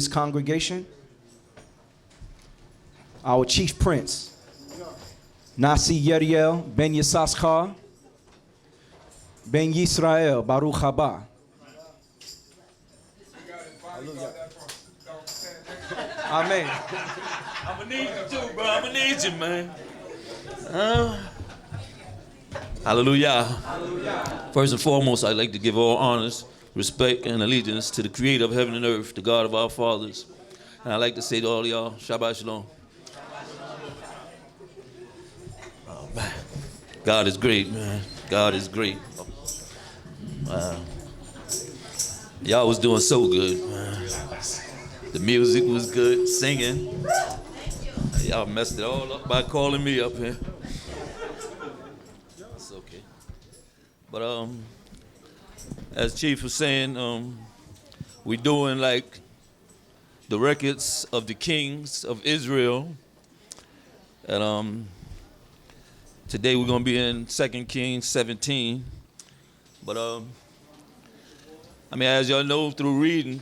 this congregation, our chief prince, Nasi Yeriel ben Yissaschar ben Yisrael Baruch Haba. Amen. I'm gonna need you too, bro. I'm gonna need you, man. Hallelujah. Hallelujah. First and foremost, I'd like to give all honors, respect, and allegiance to the creator of heaven and earth, the God of our fathers. And I'd like to say to all of y'all, Shabbat Shalom. Oh, man. God is great, man. God is great. Y'all was doing so good, man. The music was good, singing. Y'all messed it all up by calling me up here. It's okay. But as Chief was saying, we're doing like the records of the kings of Israel. And today we're gonna be in 2 Kings 17. But I mean, as y'all know through reading,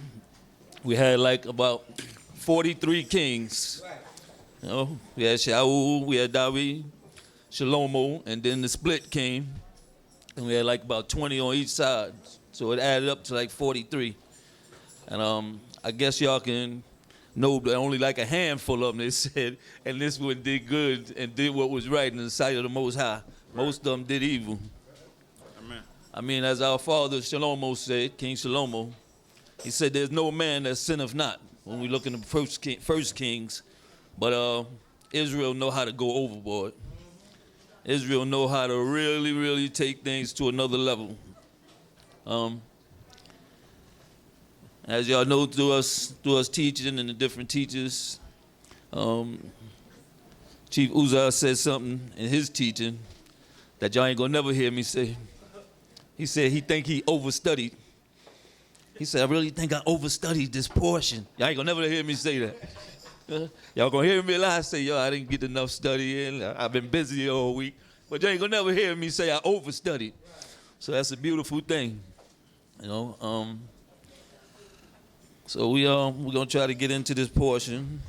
we had like about 43 kings. You know, we had Shaul, we had David, Shalom, and then the split came, and we had like about 20 on each side. So it added up to like 43. And I guess y'all can know that only like a handful of them, they said, and this one did good and did what was right in the sight of the Most High. Most of them did evil. Amen. I mean, as our father Shalom said, King Shalom, he said, there's no man that sinneth not. When we look in the first Kings, but Israel know how to go overboard. Israel know how to really, really take things to another level. As y'all know, through us teaching and the different teachers, Chief Uzzah said something in his teaching that y'all ain't gonna never hear me say. He said he think he overstudied. He said, I really think I overstudied this portion. Y'all ain't gonna never hear me say that. Y'all gonna hear me a lot say, yo, I didn't get enough studying. I've been busy all week. But you ain't gonna never hear me say I overstudied. So that's a beautiful thing, you know. So we're gonna try to get into this portion.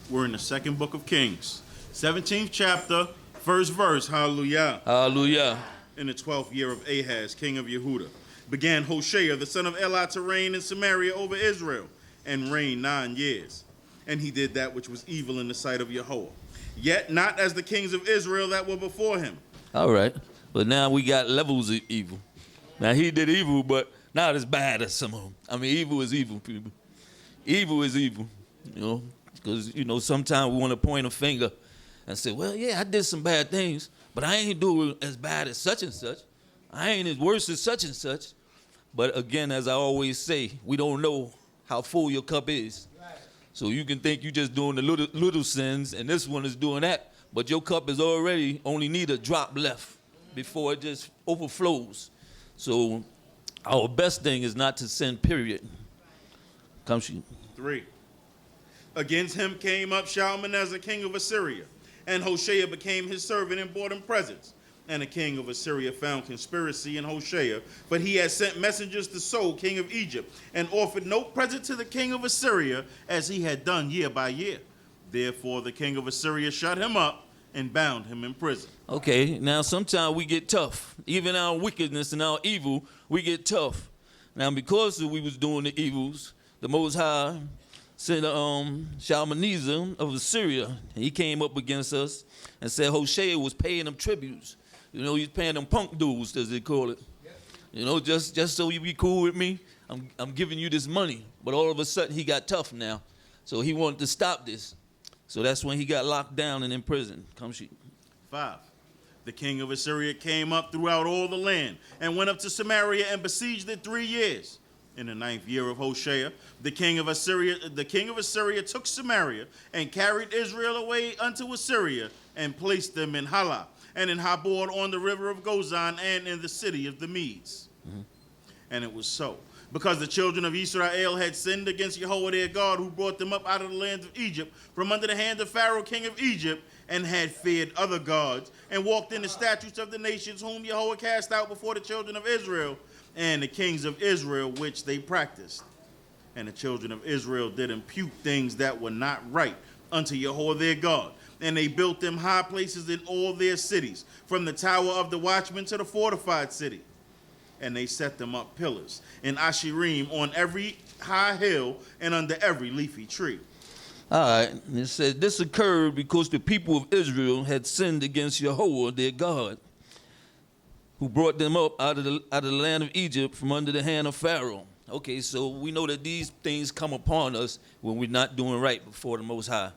We're in the second book of Kings, 17th chapter, first verse. Hallelujah. Hallelujah. In the 12th year of Ahaz, king of Yehudah, began Hoshea, the son of Elah, to reign in Samaria over Israel, and reigned 9 years. And he did that which was evil in the sight of Yahweh, yet not as the kings of Israel that were before him. All right. But now we got levels of evil. Now he did evil, but not as bad as some of them. I mean, evil is evil, people. Evil is evil, you know, because, you know, sometimes we want to point a finger and say, well, yeah, I did some bad things, but I ain't doing as bad as such and such. I ain't as worse as such and such. But again, as I always say, we don't know how full your cup is. So you can think you're just doing the little sins, and this one is doing that, but your cup is already only need a drop left before it just overflows. So our best thing is not to sin, period. Come shoot. 3. Against him came up Shalmaneser, king of Assyria, and Hoshea became his servant and brought him presents. And the king of Assyria found conspiracy in Hoshea, but he had sent messengers to So, king of Egypt, and offered no present to the king of Assyria, as he had done year by year. Therefore the king of Assyria shut him up and bound him in prison. Okay, now sometimes we get tough. Even our wickedness and our evil, we get tough. Now because we was doing the evils, the Most High sent Shalmaneser of Assyria. He came up against us and said Hoshea was paying them tributes. You know, he's paying them punk dues, as they call it. Yep. You know, just so you be cool with me, I'm giving you this money. But all of a sudden, he got tough now. So he wanted to stop this. So that's when he got locked down and in prison. Come shoot. 5. The king of Assyria came up throughout all the land and went up to Samaria and besieged it 3 years. In the 9th year of Hoshea, the king of Assyria took Samaria and carried Israel away unto Assyria and placed them in Halah and in Habor on the river of Gozan and in the city of the Medes. Mm-hmm. And it was so. Because the children of Israel had sinned against Yahweh their God, who brought them up out of the land of Egypt, from under the hand of Pharaoh king of Egypt, and had feared other gods, and walked in the statutes of the nations whom Yahweh cast out before the children of Israel, and the kings of Israel which they practiced. And the children of Israel did impute things that were not right unto Yahweh their God. And they built them high places in all their cities, from the tower of the watchman to the fortified city. And they set them up pillars in Asherim on every high hill and under every leafy tree. All right, and it said, this occurred because the people of Israel had sinned against Yahweh their God, who brought them up out of the land of Egypt from under the hand of Pharaoh. Okay, so we know that these things come upon us when we're not doing right before the Most High.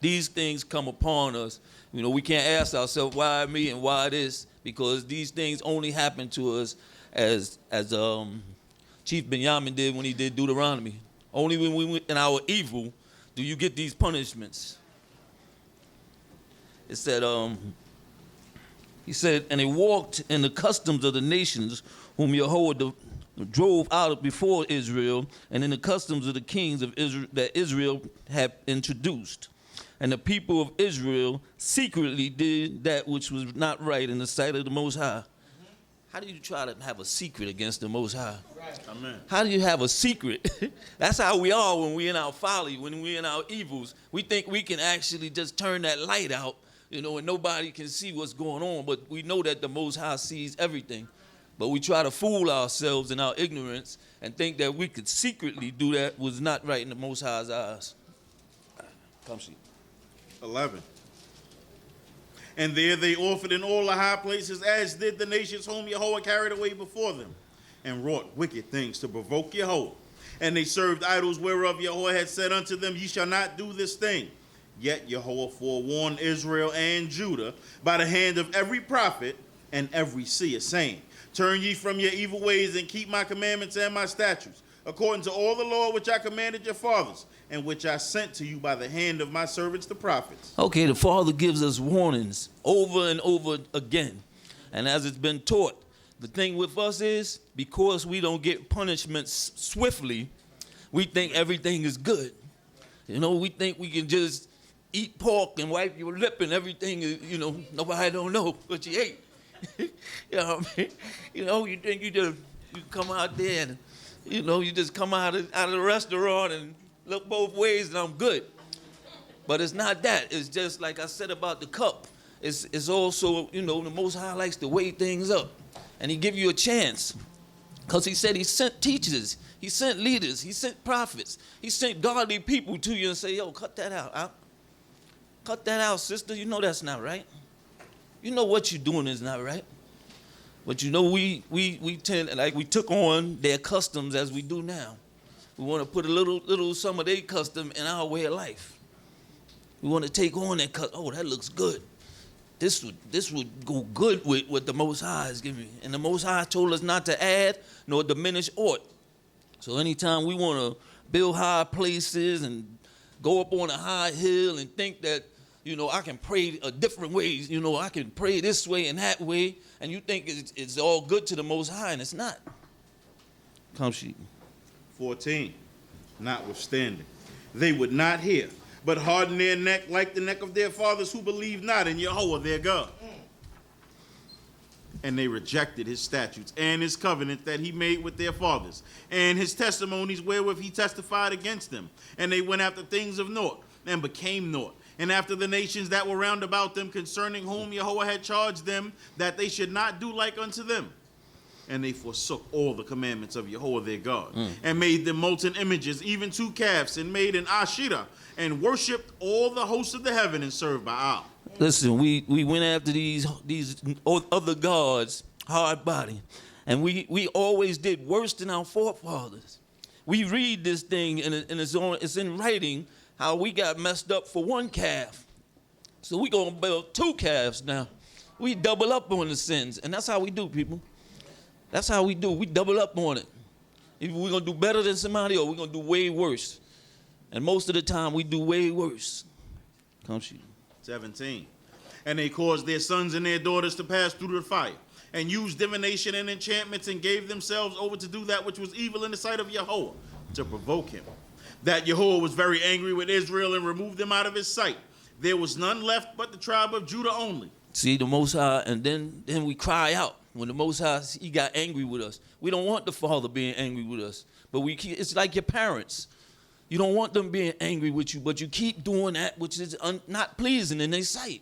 These things come upon us. You know, we can't ask ourselves, why me and why this? Because these things only happen to us as Chief Benjamin did when he did Deuteronomy. Only when we in our evil do you get these punishments. It said, he said, and they walked in the customs of the nations whom Yahweh drove out before Israel, and in the customs of the kings of Israel that Israel had introduced. And the people of Israel secretly did that which was not right in the sight of the Most High. How do you try to have a secret against the Most High? Right. Amen. How do you have a secret? That's how we are when we're in our folly, when we're in our evils. We think we can actually just turn that light out, you know, and nobody can see what's going on. But we know that the Most High sees everything. But we try to fool ourselves in our ignorance and think that we could secretly do that was not right in the Most High's eyes. Come see. 11. And there they offered in all the high places, as did the nations whom Yahweh carried away before them, and wrought wicked things to provoke Yahweh. And they served idols whereof Yahweh had said unto them, ye shall not do this thing. Yet Yahweh forewarned Israel and Judah by the hand of every prophet and every seer, saying, turn ye from your evil ways and keep my commandments and my statutes, according to all the law which I commanded your fathers, and which I sent to you by the hand of my servants the prophets. Okay, the Father gives us warnings over and over again. And as it's been taught, the thing with us is, because we don't get punishments swiftly, we think everything is good. You know, we think we can just eat pork and wipe your lip and everything is, you know, nobody don't know what you ate. You know what I mean? You know, you think you come out there and, you know, you just come out of the restaurant and look both ways and I'm good. But it's not that. It's just like I said about the cup. It's also, you know, the Most High likes to weigh things up. And he give you a chance. Because he said he sent teachers. He sent leaders. He sent prophets. He sent godly people to you and say, yo, cut that out. Cut that out, sister. You know that's not right. You know what you're doing is not right. But you know, we tend, like we took on their customs as we do now. We want to put a little some of their custom in our way of life. We want to take on that custom. Oh, that looks good. This would go good with what the Most High is giving me. And the Most High told us not to add nor diminish aught. So anytime we want to build high places and go up on a high hill and think that, you know, I can pray a different ways. You know, I can pray this way and that way. And you think it's all good to the Most High, and it's not. Come sheep. 14. Notwithstanding, they would not hear, but harden their neck like the neck of their fathers who believed not in Yahweh their God. And they rejected his statutes and his covenant that he made with their fathers, and his testimonies wherewith he testified against them. And they went after things of naught, and became naught. And after the nations that were round about them, concerning whom Yahweh had charged them, that they should not do like unto them. And they forsook all the commandments of Yahweh their God, and made them molten images, even 2 calves, and made an Asherah, and worshipped all the hosts of the heaven, and served Baal. Listen, we went after these other gods, hard body, and we always did worse than our forefathers. We read this thing, and it's in writing, how we got messed up for 1 calf. So we gonna build 2 calves now. We double up on the sins, and that's how we do, people. That's how we do. We double up on it. Either we're going to do better than somebody or we're going to do way worse. And most of the time, we do way worse. Come shoot. 17. And they caused their sons and their daughters to pass through the fire, and used divination and enchantments, and gave themselves over to do that which was evil in the sight of Yahweh, to provoke him. That Yahweh was very angry with Israel and removed them out of his sight. There was none left but the tribe of Judah only. See, the Most High, and then we cry out. When the Most High, he got angry with us. We don't want the Father being angry with us. But it's like your parents. You don't want them being angry with you, but you keep doing that which is not pleasing in their sight.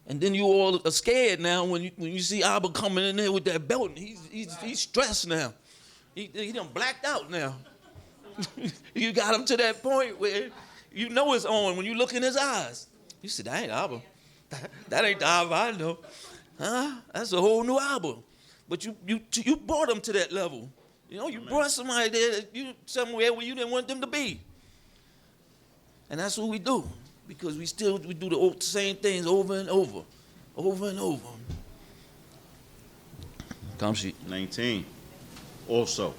And then you all are scared now when you see Abba coming in there with that belt. He's stressed now. He done blacked out now. You got him to that point where you know it's on when you look in his eyes. You said, that ain't Abba. That ain't the Abba I know. Huh? That's a whole new Abba. But you brought him to that level. You know, you brought somebody there somewhere where you didn't want them to be. And that's what we do. Because we do the same things over and over. Over and over. Come sheet. 19. Also,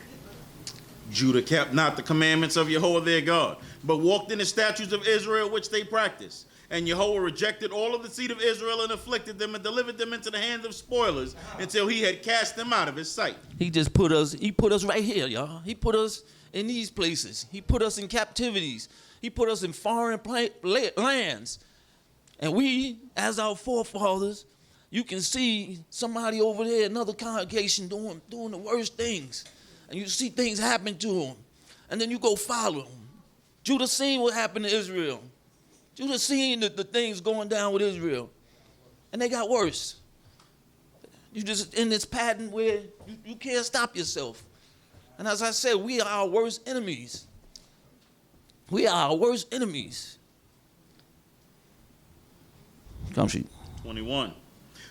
Judah kept not the commandments of Yahweh their God, but walked in the statutes of Israel which they practiced. And Yahweh rejected all of the seed of Israel and afflicted them and delivered them into the hands of spoilers until he had cast them out of his sight. He put us right here, y'all. He put us in these places. He put us in captivities. He put us in foreign lands. And we, as our forefathers, you can see somebody over there, another congregation doing the worst things. And you see things happen to them. And then you go follow them. Judah seen what happened to Israel. Judah seen the things going down with Israel. And they got worse. You just in this pattern where you can't stop yourself. And as I said, we are our worst enemies. We are our worst enemies. Come sheet. 21.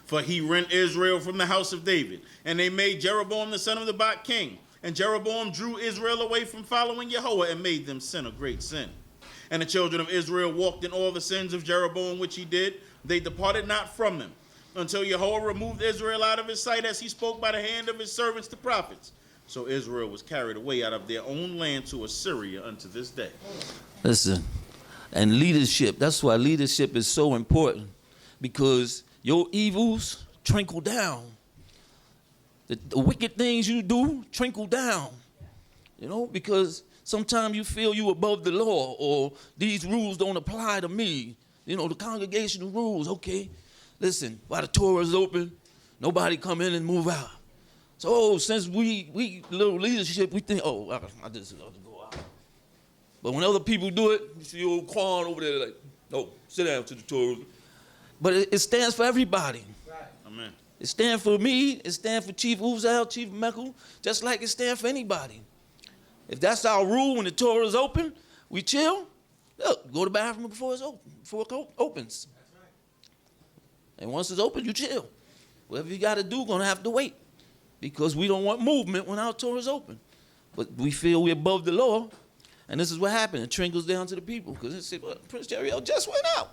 For he rent Israel from the house of David, and they made Jeroboam the son of Nebat king. And Jeroboam drew Israel away from following Yahweh and made them sin a great sin. And the children of Israel walked in all the sins of Jeroboam which he did. They departed not from him, until Yahweh removed Israel out of his sight, as he spoke by the hand of his servants the prophets. So Israel was carried away out of their own land to Assyria unto this day. Listen, and leadership, that's why leadership is so important, because your evils trickle down. The wicked things you do trickle down, you know, because sometimes you feel you above the law, or these rules don't apply to me. You know, the congregational rules, okay. Listen, while the torah is open, nobody come in and move out. So since we little leadership, we think, oh, I just have to go out. But when other people do it, you see old Quan over there like, no, sit down to the Torah. But it stands for everybody. Right. Amen. It stands for me, it stands for Chief Uzal, Chief Mekul, just like it stands for anybody. If that's our rule when the Torah is open, we chill. Look, go to the bathroom before it's open, before it opens. That's right. And once it's open, you chill. Whatever you got to do, gonna have to wait, because we don't want movement when our Torah is open. But we feel we're above the law, and this is what happened. It trickles down to the people, because they say, well, Prince Yeriel just went out.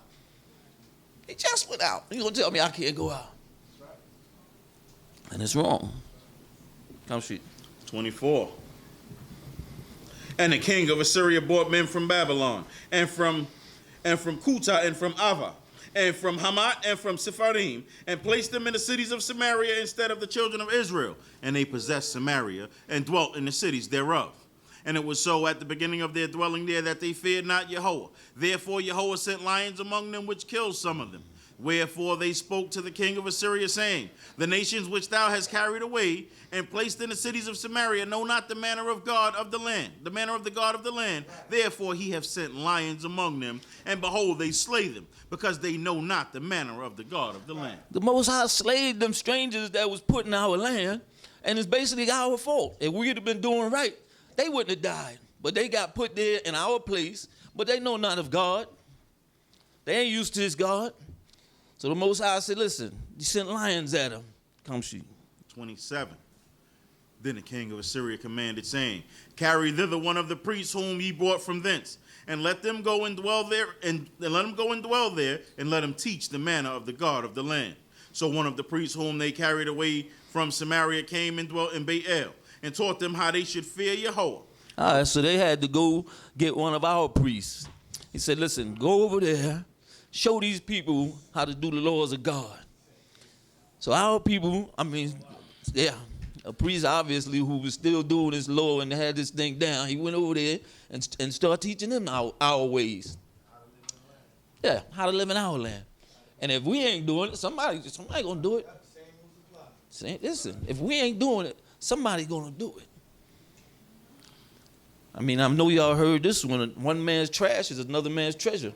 He just went out. You gonna tell me I can't go out? That's right. And it's wrong. Come sheet. 24. And the king of Assyria brought men from Babylon, and from Kuta, and from Ava, and from Hamat, and from Sepharim, and placed them in the cities of Samaria instead of the children of Israel. And they possessed Samaria, and dwelt in the cities thereof. And it was so at the beginning of their dwelling there that they feared not Yahweh. Therefore Yahweh sent lions among them, which killed some of them. Wherefore they spoke to the king of Assyria, saying, the nations which thou hast carried away and placed in the cities of Samaria know not the manner of God of the land, the manner of the God of the land. Therefore he hath sent lions among them, and behold, they slay them, because they know not the manner of the God of the land. The Most High slayed them strangers that was put in our land, and it's basically our fault. If we had been doing right, they wouldn't have died. But they got put there in our place, but they know not of God. They ain't used to his God. So the Most High said, listen, you sent lions at them. Come sheep. 27. Then the king of Assyria commanded, saying, carry thither one of the priests whom ye brought from thence, and let them go and dwell there, and let them teach the manner of the God of the land. So one of the priests whom they carried away from Samaria came and dwelt in Baal, and taught them how they should fear Yahweh. All right, so they had to go get one of our priests. He said, listen, go over there, show these people how to do the laws of God. So our people, I mean, yeah, a priest obviously who was still doing his law and had this thing down, he went over there and started teaching them our ways. Yeah, how to live in our land. And if we ain't doing it, somebody gonna do it. Listen, if we ain't doing it, somebody gonna do it. I mean, I know y'all heard this one man's trash is another man's treasure.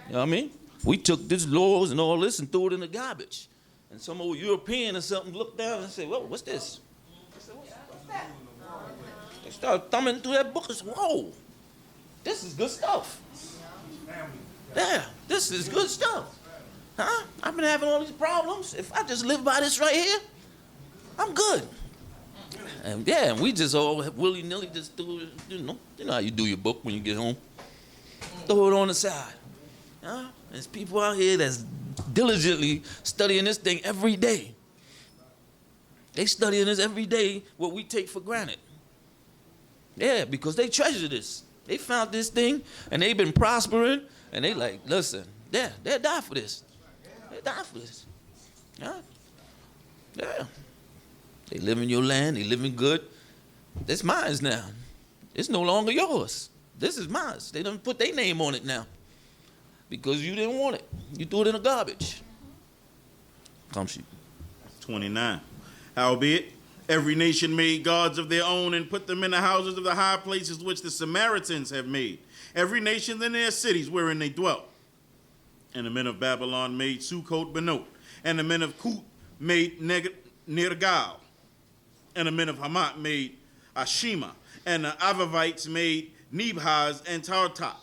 You know what I mean? We took these laws and all this and threw it in the garbage. And some old European or something looked down and said, whoa, what's this? They started thumbing through that book and said, whoa, this is good stuff. Yeah, this is good stuff. Huh? I've been having all these problems. If I just live by this right here, I'm good. And yeah, and we just all willy-nilly just do it, you know how you do your book when you get home. Throw it on the side. Huh? There's people out here that's diligently studying this thing every day. They studying this every day, what we take for granted. Yeah, because they treasure this. They found this thing, and they've been prospering, and they like, listen, yeah, they'll die for this. They'll die for this. Huh? Yeah. They live in your land, they living good. It's mine now. It's no longer yours. This is mine. They done put their name on it now. Because you didn't want it. You threw it in the garbage. Come shoot. 29. Howbeit, every nation made gods of their own and put them in the houses of the high places which the Samaritans have made. Every nation in their cities wherein they dwelt. And the men of Babylon made Sukkot-Benot. And the men of Kut made Nergal. And the men of Hamat made Ashima. And the Avavites made Nebhaz and Tartak.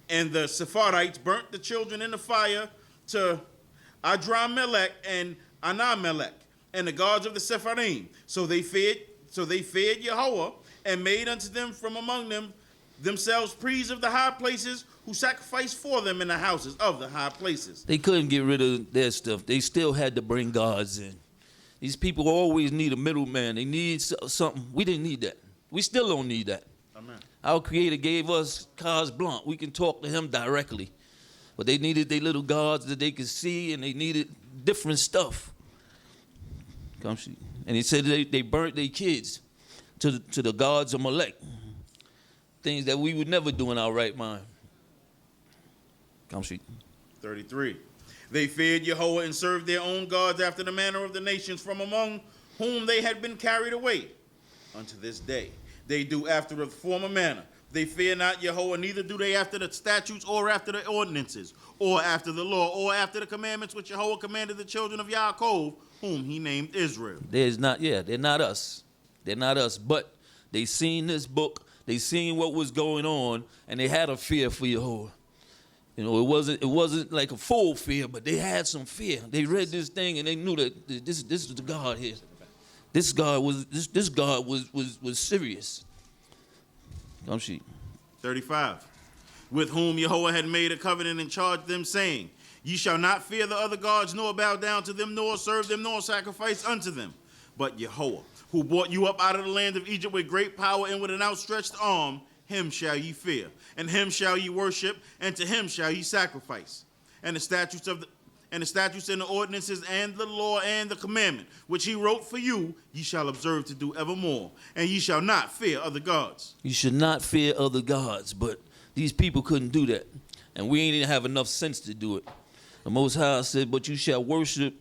And the Sephardites burnt the children in the fire to Adramelech and Anamelech, and the gods of the Sephardim. So they fed Yahweh, and made unto them from among them themselves priests of the high places, who sacrificed for them in the houses of the high places. They couldn't get rid of their stuff. They still had to bring gods in. These people always need a middleman. They need something. We didn't need that. We still don't need that. Amen. Our Creator gave us carte blanche. We can talk to Him directly. But they needed their little gods that they could see, and they needed different stuff. Come see. And He said they burnt their kids to the gods of Molech. Things that we would never do in our right mind. Come see. 33. They feared Yahweh and served their own gods after the manner of the nations from among whom they had been carried away. Unto this day, they do after the former manner. They fear not Yahweh, neither do they after the statutes or after the ordinances, or after the law, or after the commandments which Yahweh commanded the children of Yaakov, whom He named Israel. They're not us. They're not us. But they seen this book, they seen what was going on, and they had a fear for Yahweh. You know, it wasn't like a full fear, but they had some fear. They read this thing and they knew that this is the God here. This God was serious. Come see. 35. With whom Yahweh had made a covenant and charged them, saying, Ye shall not fear the other gods, nor bow down to them, nor serve them, nor sacrifice unto them. But Yahweh, who brought you up out of the land of Egypt with great power and with an outstretched arm, Him shall ye fear, and Him shall ye worship, and to Him shall ye sacrifice. And the statutes and the ordinances and the law and the commandment which He wrote for you, ye shall observe to do evermore, and ye shall not fear other gods. You should not fear other gods, but these people couldn't do that, and we ain't even have enough sense to do it. The Most High said, but you shall worship.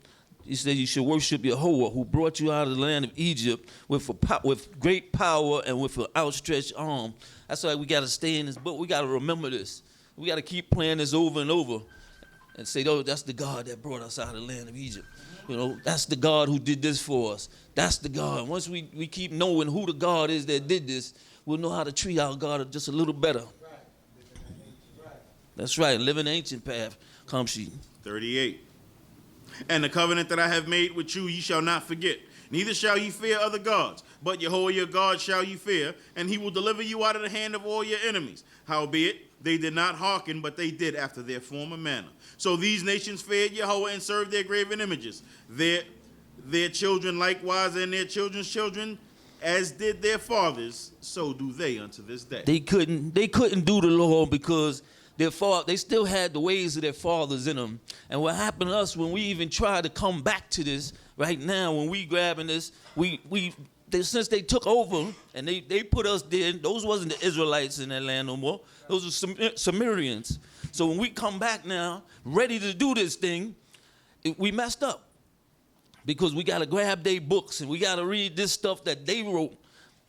He said you should worship Yahweh, who brought you out of the land of Egypt with great power and with an outstretched arm. That's why we got to stay in this book. We got to remember this. We got to keep playing this over and over and say, oh, that's the God that brought us out of the land of Egypt. You know, that's the God who did this for us. That's the God. Once we keep knowing who the God is that did this, we'll know how to treat our God just a little better. That's right. Live an ancient path. Come she. 38. And the covenant that I have made with you, ye shall not forget. Neither shall ye fear other gods, but Yahweh your God shall ye fear, and He will deliver you out of the hand of all your enemies. Howbeit, they did not hearken, but they did after their former manner. So these nations feared Yahweh and served their graven images. Their children likewise, and their children's children, as did their fathers, so do they unto this day. They couldn't do the law because they still had the ways of their fathers in them. And what happened to us when we even try to come back to this right now, when we grabbing this, since they took over and they put us there, those wasn't the Israelites in that land no more. Those are Sumerians. So when we come back now, ready to do this thing, we messed up. Because we got to grab their books and we got to read this stuff that they wrote,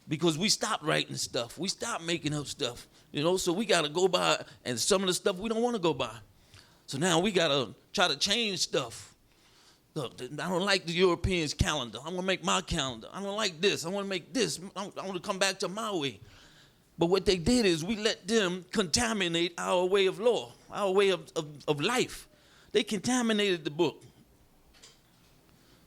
because we stopped writing stuff. We stopped making up stuff. So we got to go by, and some of the stuff we don't want to go by. So now we got to try to change stuff. Look, I don't like the Europeans' calendar. I'm going to make my calendar. I don't like this. I want to make this. I want to come back to my way. But what they did is we let them contaminate our way of law, our way of life. They contaminated the book.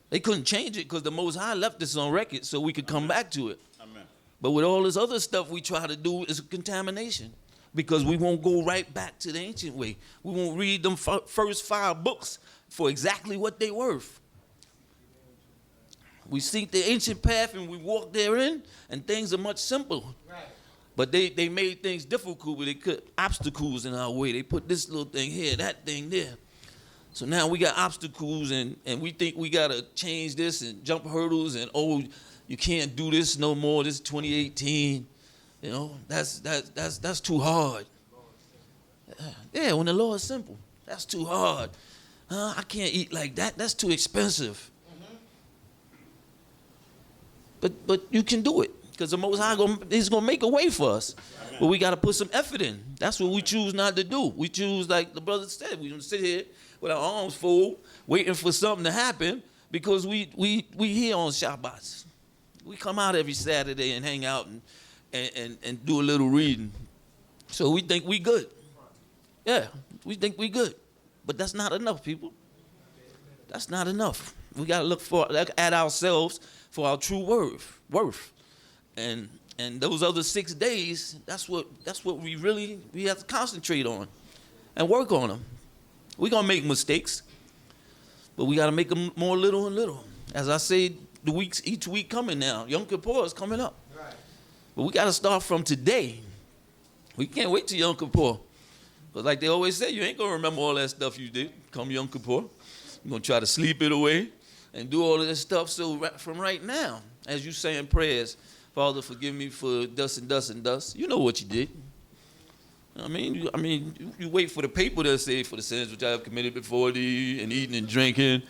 They couldn't change it because the Most High left this on record so we could come back to it. Amen. But with all this other stuff we try to do is a contamination, because we won't go right back to the ancient way. We won't read them first 5 books for exactly what they worth. We seek the ancient path and we walk therein, and things are much simpler. Right. But they made things difficult, but they put obstacles in our way. They put this little thing here, that thing there. So now we got obstacles, and we think we got to change this and jump hurdles, and, oh, you can't do this no more. This is 2018. That's too hard. Yeah, when the law is simple, that's too hard. I can't eat like that. That's too expensive. But you can do it, because the Most High He's going to make a way for us. Amen. But we got to put some effort in. That's what we choose not to do. We choose, like the brother said, we don't sit here with our arms full, waiting for something to happen, because we here on Shabbats. We come out every Saturday and hang out and do a little reading. So we think we good. Yeah, we think we good. But that's not enough, people. That's not enough. We got to look at ourselves for our true worth. And those other 6 days, that's what we have to concentrate on and work on them. We're going to make mistakes, but we got to make them more little and little. As I say, each week coming now, Yom Kippur is coming up. Right. But we got to start from today. We can't wait till Yom Kippur. Because like they always say, you ain't going to remember all that stuff you did come Yom Kippur. You're going to try to sleep it away and do all of this stuff. So from right now, as you saying prayers, Father, forgive me for thus and thus and thus, you know what you did. I mean, you wait for the paper to say, for the sins which I have committed before thee, and eating and drinking.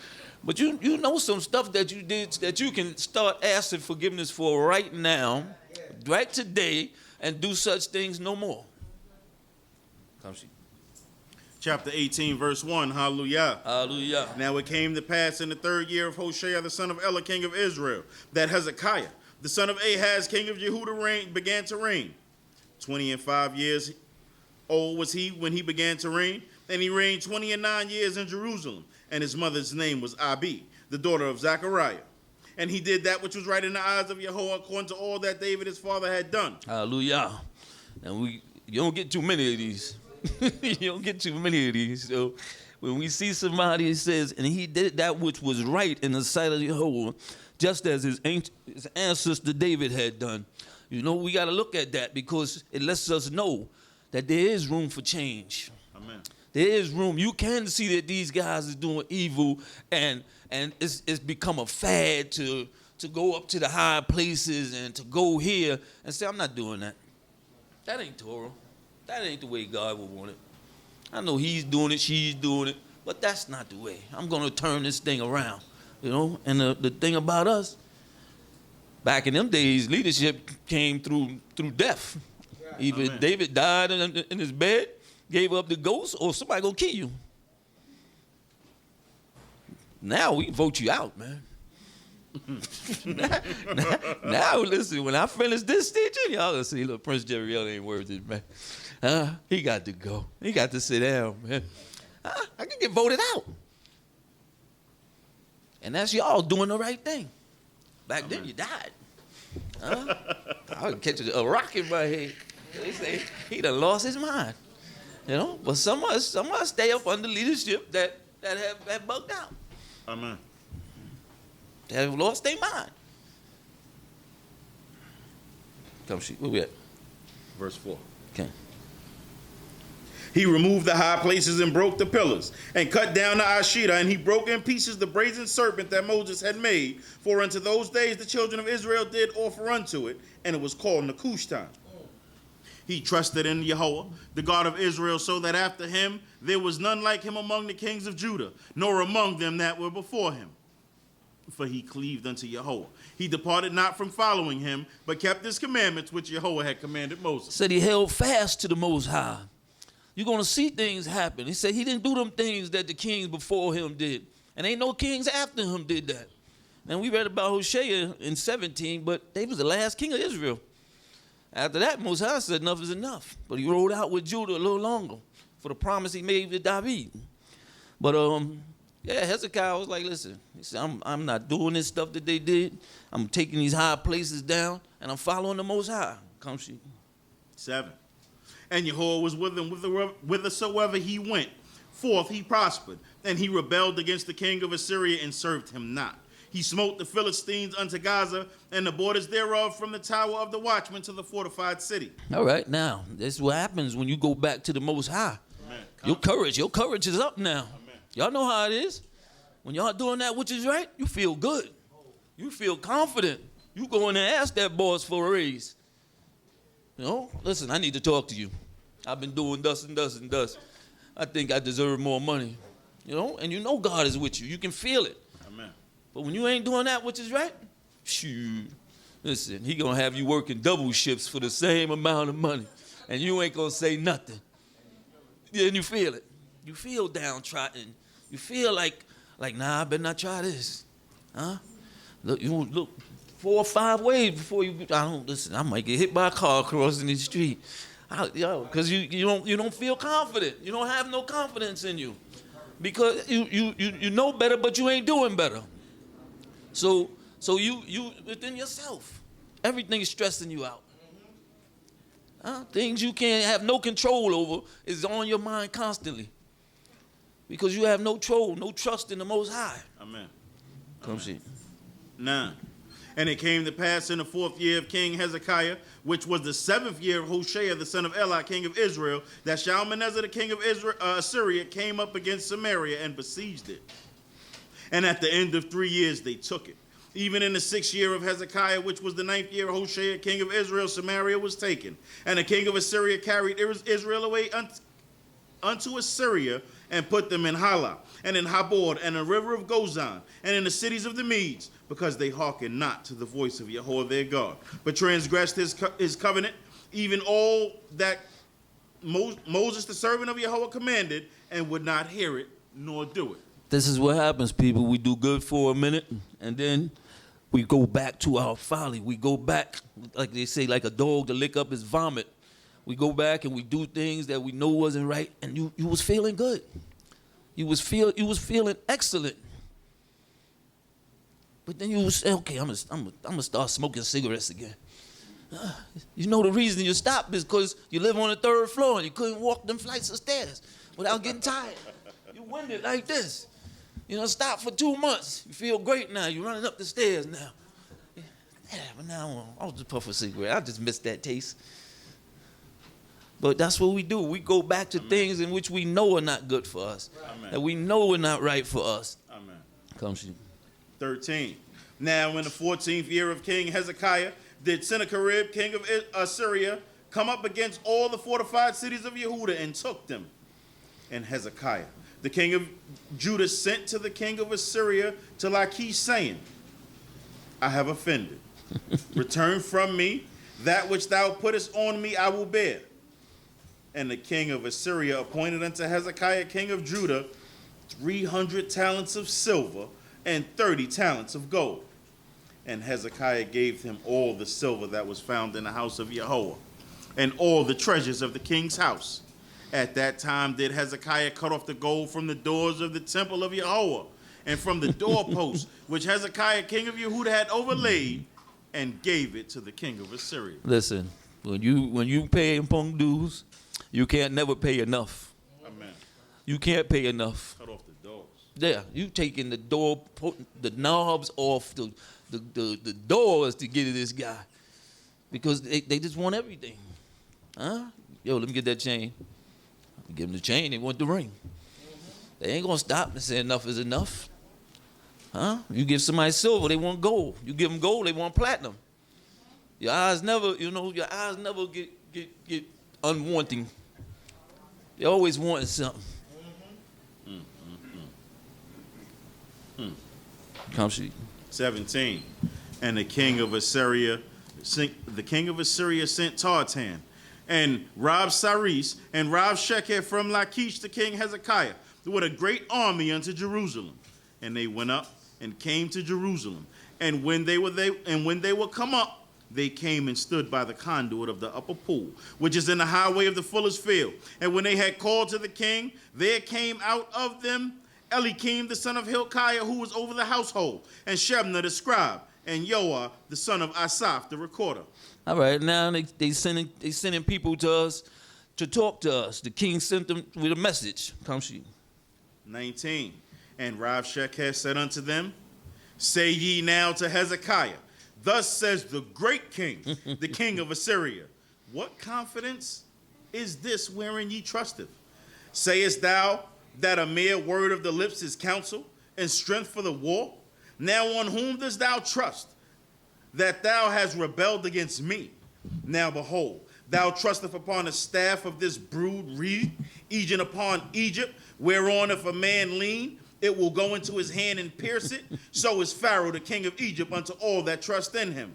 But you know some stuff that you did that you can start asking forgiveness for right now, right today, and do such things no more. Come see. Chapter 18, verse 1, hallelujah. Hallelujah. Now it came to pass in the 3rd year of Hoshea, the son of Elah, king of Israel, that Hezekiah, the son of Ahaz, king of Yehudah, began to reign. 25 years old was he when he began to reign, and he reigned 29 years in Jerusalem, and his mother's name was Abi, the daughter of Zechariah. And he did that which was right in the eyes of Yahweh, according to all that David his father had done. Hallelujah. And you don't get too many of these. You don't get too many of these. So when we see somebody, it says, and he did that which was right in the sight of Yahweh, just as his ancestor David had done. We got to look at that, because it lets us know that there is room for change. Amen. There is room. You can see that these guys are doing evil, and it's become a fad to go up to the high places and to go here and say, I'm not doing that. That ain't Torah. That ain't the way God would want it. I know he's doing it, she's doing it, but that's not the way. I'm going to turn this thing around, And the thing about us, back in them days, leadership came through death. Either Amen. David died in his bed, gave up the ghost, or somebody gonna kill you. Now we vote you out, man. now, listen, when I finish this teaching, y'all gonna see, look, Prince Yeriel ain't worth it, man. He got to go. He got to sit down, man. I can get voted out. And that's y'all doing the right thing. Back then, you died. I would catch a rock in my head. They say he done lost his mind. But some of us stay up under leadership that have bugged out. Amen. That have lost their mind. Come see, where we at? Verse 4. Okay. He removed the high places and broke the pillars, and cut down the Ashera, and he broke in pieces the brazen serpent that Moses had made. For unto those days the children of Israel did offer unto it, and it was called Nehushtan. He trusted in Yahweh, the God of Israel, so that after him there was none like him among the kings of Judah, nor among them that were before him. For he cleaved unto Yahweh. He departed not from following him, but kept his commandments which Yahweh had commanded Moses. Said he held fast to the Most High. You're going to see things happen. He said he didn't do them things that the kings before him did. And ain't no kings after him did that. And we read about Hosea in 17, but they was the last king of Israel. After that, Most High said enough is enough. But he rode out with Judah a little longer for the promise he made with David. But yeah, Hezekiah was like, listen, he said, I'm not doing this stuff that they did. I'm taking these high places down, and I'm following the Most High. Come see. 7. And Yahweh was with him whithersoever he went. Forth he prospered, and he rebelled against the king of Assyria and served him not. He smote the Philistines unto Gaza, and the borders thereof from the tower of the watchman to the fortified city. All right, now, this is what happens when you go back to the Most High. Amen. Your courage is up now. Amen. Y'all know how it is. When y'all doing that which is right, you feel good. You feel confident. You go in and ask that boss for a raise. You know, listen, I need to talk to you. I've been doing thus and thus and thus. I think I deserve more money. You know, and you know God is with you. You can feel it. Amen. But when you ain't doing that which is right, shoot, listen, he gonna have you working double shifts for the same amount of money, and you ain't gonna say nothing. Yeah, and you feel it. You feel downtrodden. You feel like nah, I better not try this. Huh? Look 4 or 5 ways before you. Listen. I might get hit by a car crossing the street, because you don't feel confident. You don't have no confidence in you, because you know better, but you ain't doing better. So you within yourself, everything is stressing you out. Things you can't have no control over is on your mind constantly, because you have no trust in the Most High. Amen. Come see. 9. And it came to pass in the 4th year of King Hezekiah, which was the 7th year of Hoshea, the son of Elah, king of Israel, that Shalmaneser, the king of Assyria, came up against Samaria and besieged it. And at the end of 3 years, they took it. Even in the 6th year of Hezekiah, which was the 9th year of Hoshea, king of Israel, Samaria was taken. And the king of Assyria carried Israel away unto Assyria and put them in Halah, and in Habor, and the river of Gozan, and in the cities of the Medes, because they hearkened not to the voice of Yahweh their God, but transgressed his covenant, even all that Moses, the servant of Yahweh, commanded, and would not hear it, nor do it. This is what happens, people. We do good for a minute, and then we go back to our folly. We go back, like they say, like a dog to lick up his vomit. We go back and we do things that we know wasn't right, and you was feeling good. You was feeling excellent. But then you say, okay, I'm gonna start smoking cigarettes again. You know the reason you stopped is because you live on the 3rd floor and you couldn't walk them flights of stairs without getting tired. You winded like this. You know, stop for 2 months. You feel great now. You're running up the stairs now. Yeah, but now I'll just puff a cigarette. I just miss that taste. But that's what we do. We go back to things in which we know are not good for us. Amen. That we know are not right for us. Amen. Come see. 13. Now in the 14th year of King Hezekiah, did Sennacherib, king of Assyria, come up against all the fortified cities of Yehudah and took them. And Hezekiah, the king of Judah, sent to the king of Assyria to Lachish, saying, I have offended. Return from me. That which thou puttest on me I will bear. And the king of Assyria appointed unto Hezekiah, king of Judah, 300 talents of silver and 30 talents of gold. And Hezekiah gave him all the silver that was found in the house of Yahweh, and all the treasures of the king's house. At that time did Hezekiah cut off the gold from the doors of the temple of Yahweh, and from the doorposts which Hezekiah, king of Yehudah, had overlaid, and gave it to the king of Assyria. Listen, when you pay pong dues, you can't never pay enough. Amen. You can't pay enough. Cut off the doors. Yeah, you taking the door, the knobs off the doors to get to this guy, because they just want everything. Huh? Yo, let me get that chain. You give them the chain, they want the ring. They ain't gonna stop and say enough is enough. Huh? You give somebody silver, they want gold. You give them gold, they want platinum. Your eyes never, your eyes never get unwanting. They always wanting something. Come see. 17. And the king of Assyria sent Tartan and Rabsaris and Rabshakeh from Lachish to King Hezekiah with a great army unto Jerusalem. And they went up and came to Jerusalem. And when they were come up, they came and stood by the conduit of the upper pool, which is in the highway of the fuller's field. And when they had called to the king, there came out of them Eliakim the son of Hilkiah, who was over the household, and Shebna the scribe, and Yoah the son of Asaph the recorder. All right, now they sending people to us to talk to us. The king sent them with a message. Come see. 19. And Rabshakeh said unto them, say ye now to Hezekiah, thus says the great king, the king of Assyria, what confidence is this wherein ye trusteth? Sayest thou that a mere word of the lips is counsel and strength for the war? Now on whom dost thou trust, that thou hast rebelled against me? Now behold, thou trusteth upon the staff of this brood reed, even upon Egypt, whereon if a man lean, it will go into his hand and pierce it. So is Pharaoh, the king of Egypt, unto all that trust in him.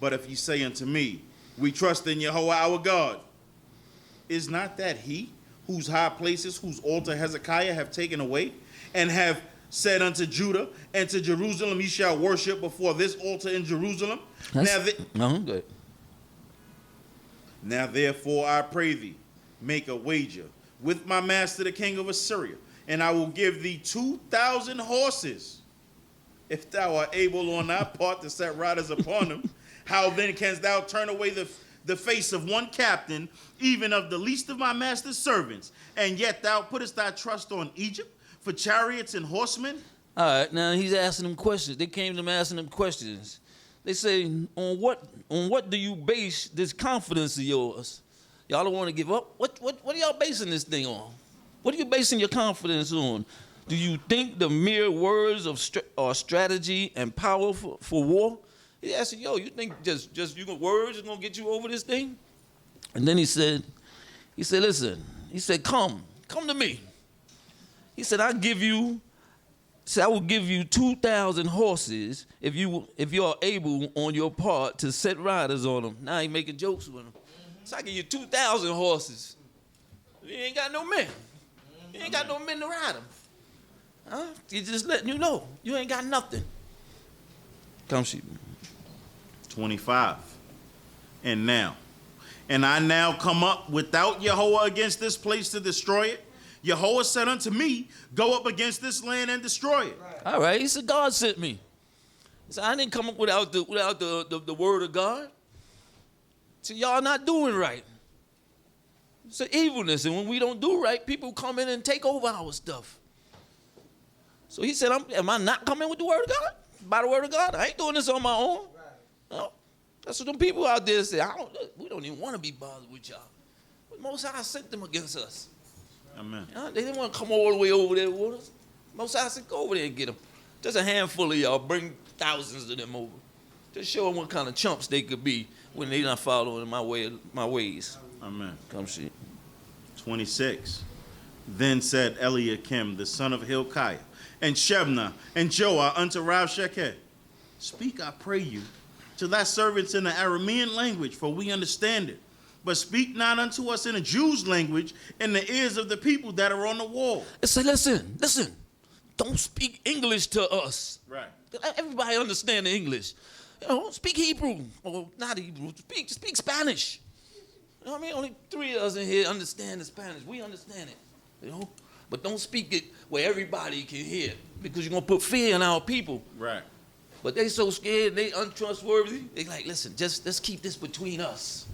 But if ye say unto me, we trust in Yahweh our God, is not that he whose high places, whose altar Hezekiah have taken away, and have said unto Judah and to Jerusalem, ye shall worship before this altar in Jerusalem? Good. Now therefore I pray thee, make a wager with my master the king of Assyria, and I will give thee 2,000 horses, if thou art able on thy part to set riders upon them. How then canst thou turn away the face of one captain, even of the least of my master's servants, and yet thou puttest thy trust on Egypt for chariots and horsemen? All right, now he's asking them questions. They came to him asking them questions. They say, on what do you base this confidence of yours? Y'all don't want to give up? What are y'all basing this thing on? What are you basing your confidence on? Do you think the mere words of strategy and power for war? He asked, yo, you think just words are going to get you over this thing? And then he said, listen, he said, come to me. He said, I will give you 2,000 horses if you are able on your part to set riders on them. Now he making jokes with them. So I give you 2,000 horses. You ain't got no men. You ain't got no men to ride them. Huh? He's just letting you know. You ain't got nothing. Come sheep. 25. And I now come up without Yahweh against this place to destroy it. Yahweh said unto me, go up against this land and destroy it. All right. He said, God sent me. He said, I didn't come up without the word of God. So y'all not doing right. It's an evilness. And when we don't do right, people come in and take over our stuff. So he said, am I not coming with the word of God? By the word of God? I ain't doing this on my own. No. That's what them people out there say. We don't even want to be bothered with y'all. But Most High sent them against us. Amen. They didn't want to come all the way over there with us. Most High said, go over there and get them. Just a handful of y'all. Bring thousands of them over. Just show them what kind of chumps they could be when they not following my ways. Amen. Come see. 26. Then said Eliakim, the son of Hilkiah, and Shebna, and Joah unto Rabshakeh, speak, I pray you, to thy servants in the Aramean language, for we understand it. But speak not unto us in a Jew's language in the ears of the people that are on the wall. It said, listen, don't speak English to us. Right. Everybody understand the English. Speak Hebrew, or not Hebrew, speak Spanish. You know what I mean? Only 3 of us in here understand the Spanish. We understand it, But don't speak it where everybody can hear, because you're going to put fear in our people. Right. But they so scared, they untrustworthy. They like, listen, let's keep this between us.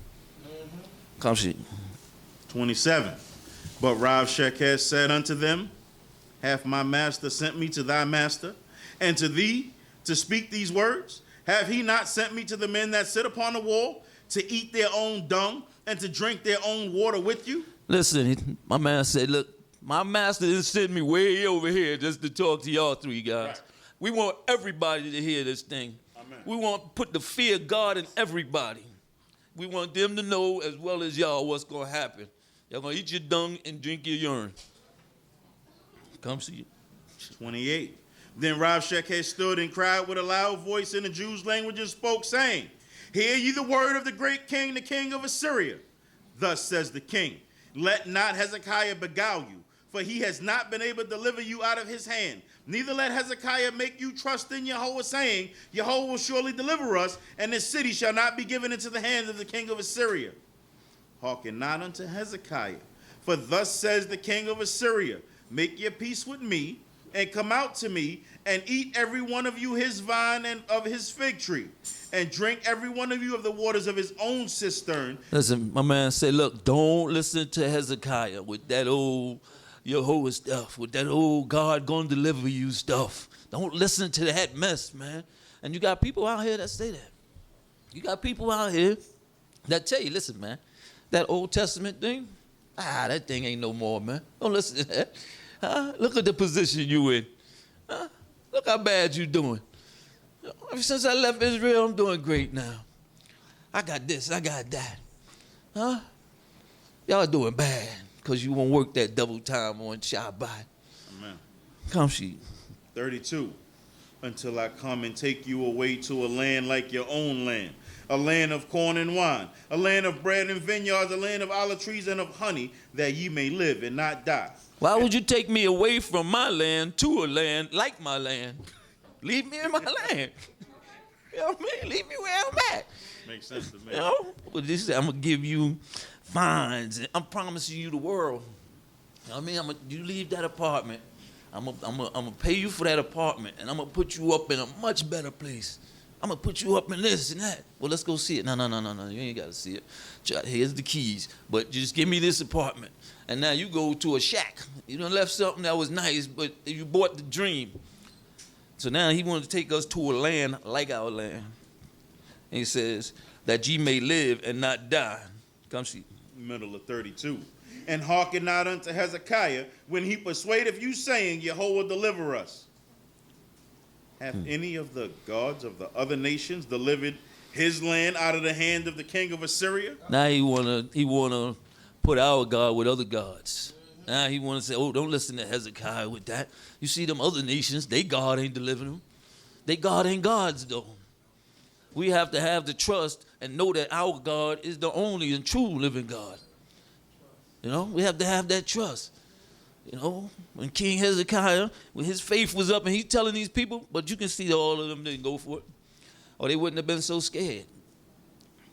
Come see. 27. But Rabshakeh said unto them, hath my master sent me to thy master, and to thee to speak these words? Have he not sent me to the men that sit upon the wall? to eat their own dung and to drink their own water with you? Listen, my man said, look, my master didn't send me way over here just to talk to y'all three guys. Right. We want everybody to hear this thing. Amen. We want to put the fear of God in everybody. We want them to know as well as y'all what's going to happen. Y'all going to eat your dung and drink your urine. Come see you. 28. Then Rav Shekeh stood and cried with a loud voice in the Jews' language and spoke, saying, Hear ye the word of the great king, the king of Assyria. Thus says the king, Let not Hezekiah beguile you, for he has not been able to deliver you out of his hand. Neither let Hezekiah make you trust in Yahweh, saying, Yahweh will surely deliver us, and this city shall not be given into the hands of the king of Assyria. Hearken not unto Hezekiah, for thus says the king of Assyria, Make your peace with me, and come out to me, and eat every one of you his vine and of his fig tree, and drink every one of you of the waters of his own cistern. Listen, my man said, look, don't listen to Hezekiah with that old Yahweh stuff, with that old God gonna deliver you stuff. Don't listen to that mess, man. And you got people out here that say that. You got people out here that tell you, listen, man, that Old Testament thing, that thing ain't no more, man. Don't listen to that. Look at the position you in. Look how bad you doing. Ever since I left Israel, I'm doing great now. I got this, I got that. Y'all doing bad because you won't work that double time on Shabbat. Amen. Come see. 32. Until I come and take you away to a land like your own land, a land of corn and wine, a land of bread and vineyards, a land of olive trees and of honey, that ye may live and not die. Why would you take me away from my land to a land like my land? Leave me in my land. You know what I mean? Leave me where I'm at. Makes sense to me. You know? But this is, I'm going to give you fines, and I'm promising you the world. You know what I mean? You leave that apartment. I'm gonna pay you for that apartment, and I'm going to put you up in a much better place. I'm going to put you up in this and that. Well, let's go see it. No. You ain't got to see it. Here's the keys. But just give me this apartment. And now you go to a shack. You done left something that was nice, but you bought the dream. So now he wanted to take us to a land like our land. And he says, that ye may live and not die. Come see. Middle of 32. And hearken not unto Hezekiah when he persuadeth you, saying, Yahweh deliver us. Hath any of the gods of the other nations delivered his land out of the hand of the king of Assyria? Now he wanna put our God with other gods. Now he wanna say, oh, don't listen to Hezekiah with that. You see them other nations, they God ain't delivering them. They God ain't gods though. We have to have the trust and know that our God is the only and true living God. You know, we have to have that trust. You know, when King Hezekiah, when his faith was up and he's telling these people, but you can see all of them didn't go for it. Or they wouldn't have been so scared.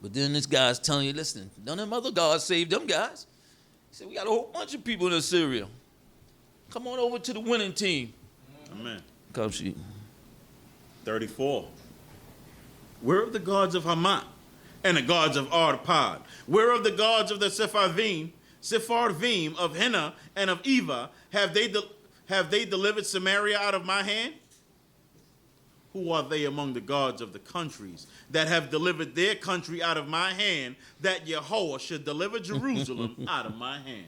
But then this guy's telling you, listen, none of them other gods saved them guys. He said, we got a whole bunch of people in Assyria. Come on over to the winning team. Amen. Come see. 34. Where are the gods of Hamat and the gods of Arpad? Where are the gods of the Sepharvim of Henna and of Eva? Have they delivered Samaria out of my hand? Who are they among the gods of the countries that have delivered their country out of my hand, that Yahweh should deliver Jerusalem out of my hand?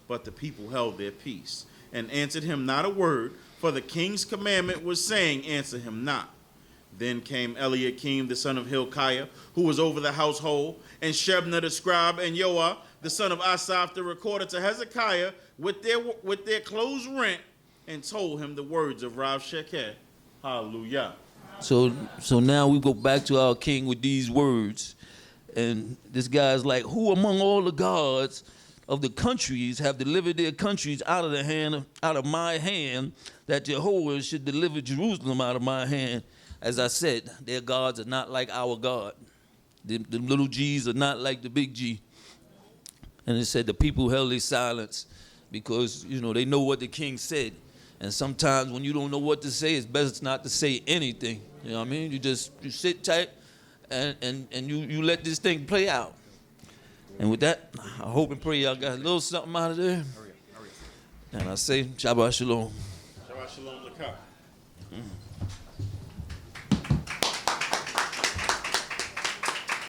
But the people held their peace and answered him not a word, for the king's commandment was saying, answer him not. Then came Eliakim, the son of Hilkiah, who was over the household, and Shebna the scribe, and Yoah, the son of Asaph, the recorder, to Hezekiah with their clothes rent, and told him the words of Rav Shekeh. Hallelujah. So now we go back to our king with these words. And this guy's like, who among all the gods of the countries have delivered their countries out of my hand, that Jehovah should deliver Jerusalem out of my hand? As I said, their gods are not like our God. The little G's are not like the big G. And it said the people held their silence because, you know, they know what the king said. And sometimes when you don't know what to say, it's best not to say anything. You know what I mean? You sit tight and you let this thing play out. And with that, I hope and pray y'all got a little something out of there. Hurry up. And I say, Shabbat Shalom. Shabbat Shalom Lakah.